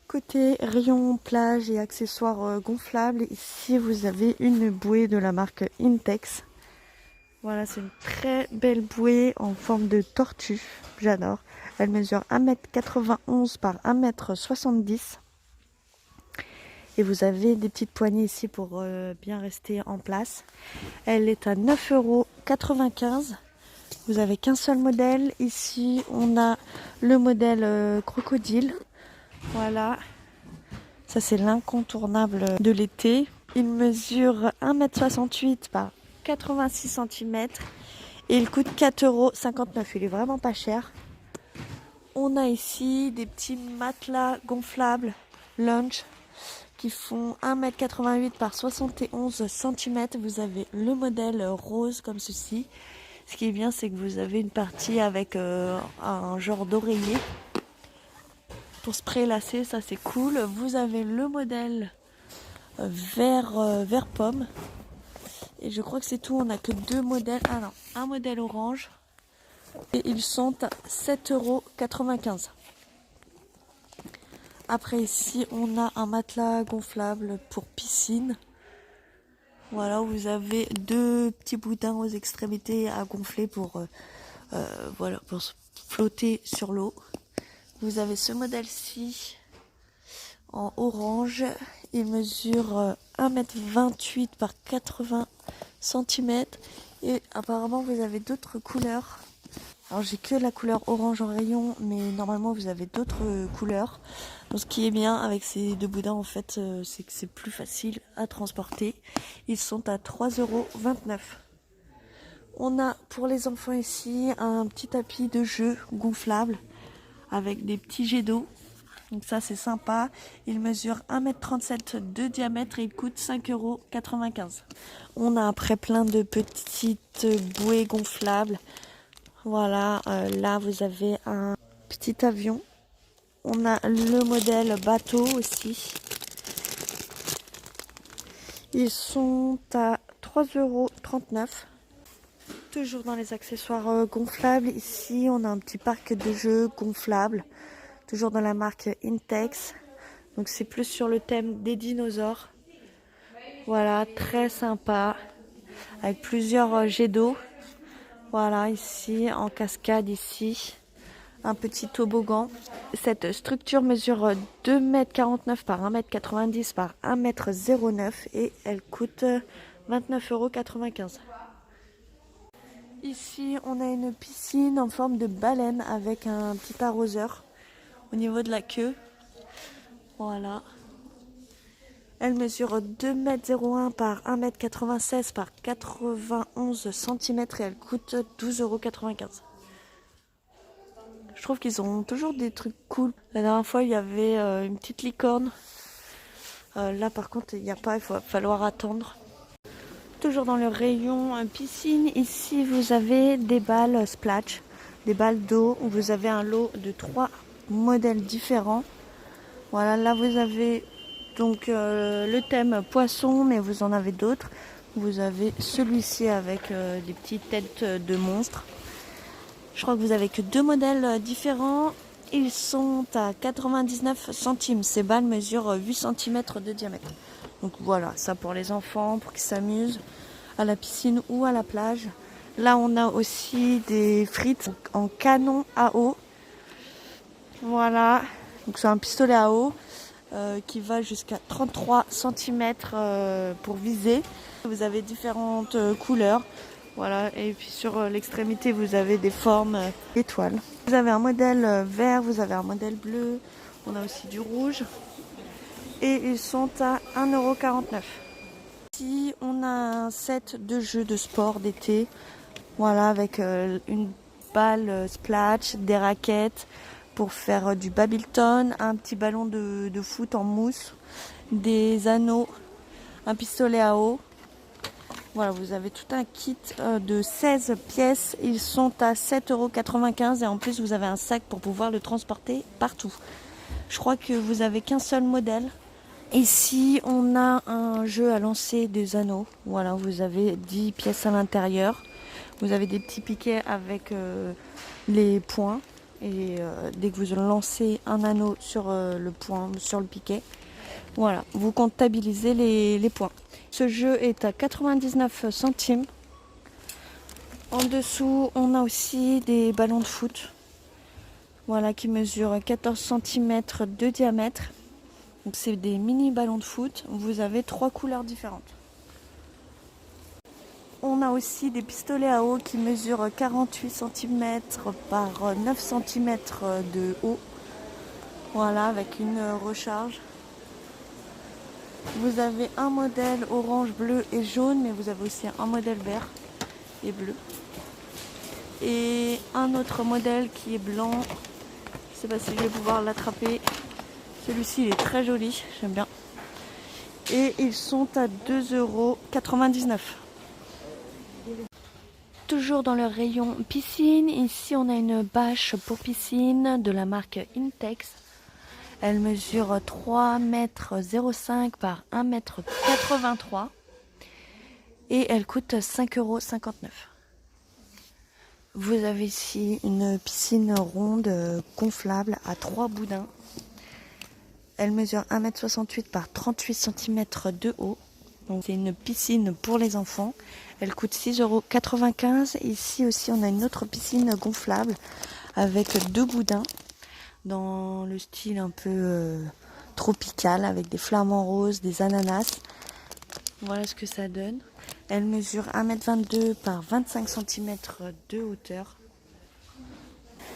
Côté rayon plage et accessoires gonflables, ici vous avez une bouée de la marque Intex. Voilà, c'est une très belle bouée en forme de tortue, j'adore. Elle mesure 1,91 m par 1,70 m. Et vous avez des petites poignées ici pour bien rester en place. Elle est à 9,95 €. Vous avez qu'un seul modèle. Ici, on a le modèle crocodile. Voilà. Ça, c'est l'incontournable de l'été. Il mesure 1,68 m par 86 cm. Et il coûte 4,59 €. Il est vraiment pas cher. On a ici des petits matelas gonflables Lunch qui font 1,88 m par 71 cm. Vous avez le modèle rose comme ceci. Ce qui est bien, c'est que vous avez une partie avec un genre d'oreiller pour se prélasser, ça c'est cool. Vous avez le modèle vert pomme. Et je crois que c'est tout, on n'a que deux modèles. Ah non, un modèle orange. Et ils sont à 7,95 €. Après ici, on a un matelas gonflable pour piscine. Voilà, vous avez deux petits boudins aux extrémités à gonfler pour, voilà, pour flotter sur l'eau. Vous avez ce modèle-ci en orange. Il mesure 1,28 m par 80 cm. Et apparemment, vous avez d'autres couleurs. Alors, j'ai que la couleur orange en rayon, mais normalement, vous avez d'autres couleurs. Donc, ce qui est bien avec ces deux boudins, en fait, c'est que c'est plus facile à transporter. Ils sont à 3,29 €. On a pour les enfants ici un petit tapis de jeu gonflable avec des petits jets d'eau. Donc ça c'est sympa. Il mesure 1,37 m de diamètre et il coûte 5,95 €. On a après plein de petites bouées gonflables. Voilà, là vous avez un petit avion. On a le modèle bateau aussi. Ils sont à 3,39 €. Toujours dans les accessoires gonflables, ici on a un petit parc de jeux gonflables, toujours dans la marque Intex. Donc c'est plus sur le thème des dinosaures. Voilà, très sympa, avec plusieurs jets d'eau. Voilà, ici en cascade, ici un petit toboggan. Cette structure mesure 2,49 m par 1,90 m par 1,09 m et elle coûte 29,95 €. Ici, on a une piscine en forme de baleine avec un petit arroseur au niveau de la queue. Voilà. Elle mesure 2,01 m par 1,96 m par 91 cm et elle coûte 12,95 €. Je trouve qu'ils ont toujours des trucs cool. La dernière fois, il y avait une petite licorne. Là, par contre, il n'y a pas, il va falloir attendre. Toujours dans le rayon piscine, ici vous avez des balles splash, des balles d'eau. Vous avez un lot de 3 modèles différents. Voilà, là vous avez donc le thème poisson, mais vous en avez d'autres. Vous avez celui-ci avec des petites têtes de monstres. Je crois que vous avez que 2 modèles différents. Ils sont à 99 centimes. Ces balles mesurent 8 cm de diamètre. Donc voilà, ça pour les enfants, pour qu'ils s'amusent à la piscine ou à la plage. Là, on a aussi des frites en canon à eau. Voilà, donc c'est un pistolet à eau qui va jusqu'à 33 cm pour viser. Vous avez différentes couleurs. Voilà, et puis sur l'extrémité, vous avez des formes étoiles. Vous avez un modèle vert, vous avez un modèle bleu. On a aussi du rouge. Et ils sont à 1,49 €. Ici, on a un set de jeux de sport d'été. Voilà, avec une balle splash, des raquettes pour faire du badminton, un petit ballon de foot en mousse, des anneaux, un pistolet à eau. Voilà, vous avez tout un kit de 16 pièces. Ils sont à 7,95 € et en plus, vous avez un sac pour pouvoir le transporter partout. Je crois que vous avez qu'un seul modèle. Ici, on a un jeu à lancer des anneaux. Voilà, vous avez 10 pièces à l'intérieur. Vous avez des petits piquets avec les points. Et dès que vous lancez un anneau sur le point, sur le piquet, voilà, vous comptabilisez les points. Ce jeu est à 99 centimes. En dessous, on a aussi des ballons de foot. Voilà, qui mesurent 14 cm de diamètre. Donc c'est des mini ballons de foot. Vous avez 3 couleurs différentes. On a aussi des pistolets à eau qui mesurent 48 cm par 9 cm de haut. Voilà, avec une recharge. Vous avez un modèle orange, bleu et jaune, mais vous avez aussi un modèle vert et bleu. Et un autre modèle qui est blanc. Je ne sais pas si je vais pouvoir l'attraper. Celui-ci, il est très joli, j'aime bien. Et ils sont à 2,99 €. Toujours dans le rayon piscine, ici on a une bâche pour piscine de la marque Intex. Elle mesure 3,05 m par 1,83 m et elle coûte 5,59 €. Vous avez ici une piscine ronde gonflable à 3 boudins. Elle mesure 1,68 m par 38 cm de haut. Donc c'est une piscine pour les enfants. Elle coûte 6,95 €. Ici aussi on a une autre piscine gonflable avec 2 boudins dans le style un peu tropical avec des flamants roses, des ananas. Voilà ce que ça donne. Elle mesure 1,22 m par 25 cm de hauteur.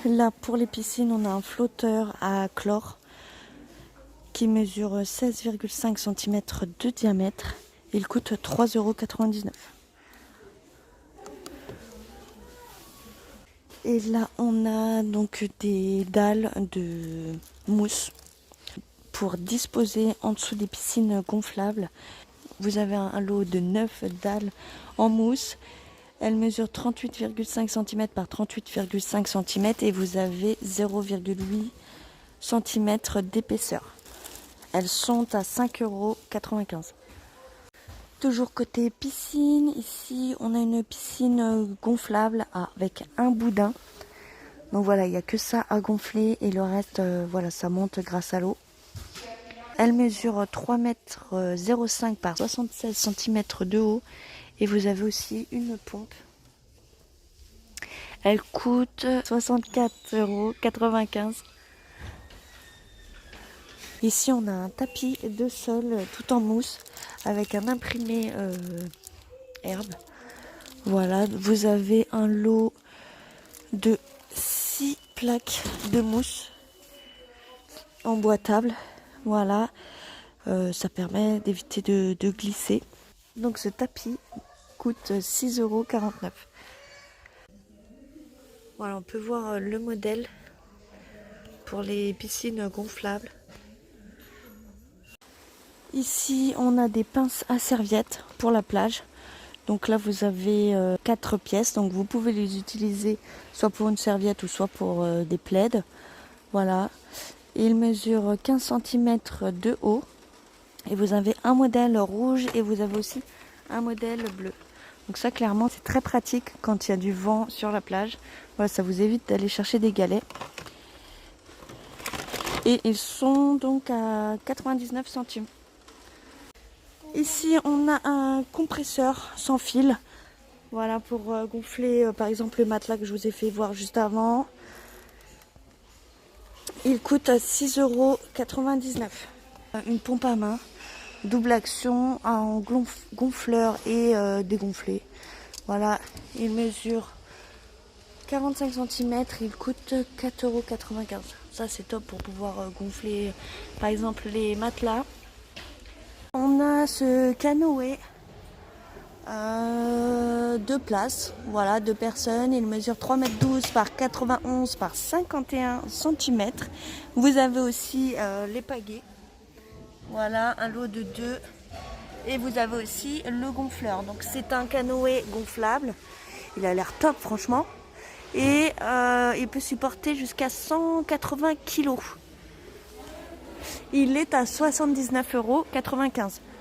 Là pour les piscines on a un flotteur à chlore qui mesure 16,5 cm de diamètre. Il coûte 3,99 €. Et là, on a donc des dalles de mousse pour disposer en dessous des piscines gonflables. Vous avez un lot de 9 dalles en mousse. Elles mesurent 38,5 cm par 38,5 cm et vous avez 0,8 cm d'épaisseur. Elles sont à 5,95 €. Toujours côté piscine, ici on a une piscine gonflable avec un boudin. Donc voilà, il n'y a que ça à gonfler et le reste, voilà, ça monte grâce à l'eau. Elle mesure 3,05 m par 76 cm de haut et vous avez aussi une pompe. Elle coûte 64,95 €. Ici on a un tapis de sol tout en mousse avec un imprimé herbe. Voilà, vous avez un lot de 6 plaques de mousse emboîtables. Voilà, ça permet d'éviter de glisser. Donc ce tapis coûte 6,49 €. Voilà, on peut voir le modèle pour les piscines gonflables. Ici, on a des pinces à serviettes pour la plage. Donc là, vous avez 4 pièces. Donc vous pouvez les utiliser soit pour une serviette ou soit pour des plaids. Voilà. Il mesure 15 cm de haut. Et vous avez un modèle rouge et vous avez aussi un modèle bleu. Donc ça, clairement, c'est très pratique quand il y a du vent sur la plage. Voilà, ça vous évite d'aller chercher des galets. Et ils sont donc à 99 centimes. Ici, on a un compresseur sans fil. Voilà, pour gonfler par exemple le matelas que je vous ai fait voir juste avant. Il coûte 6,99 €. Une pompe à main, double action en gonfleur et dégonflé. Voilà, il mesure 45 cm, il coûte 4,95 €. Ça c'est top pour pouvoir gonfler par exemple les matelas. On a ce canoë 2 places, voilà, 2 personnes. Il mesure 3,12 m par 91 par 51 cm. Vous avez aussi les pagaies. Voilà, un lot de 2. Et vous avez aussi le gonfleur. Donc c'est un canoë gonflable. Il a l'air top franchement. Et il peut supporter jusqu'à 180 kg. Il est à 79,95 €.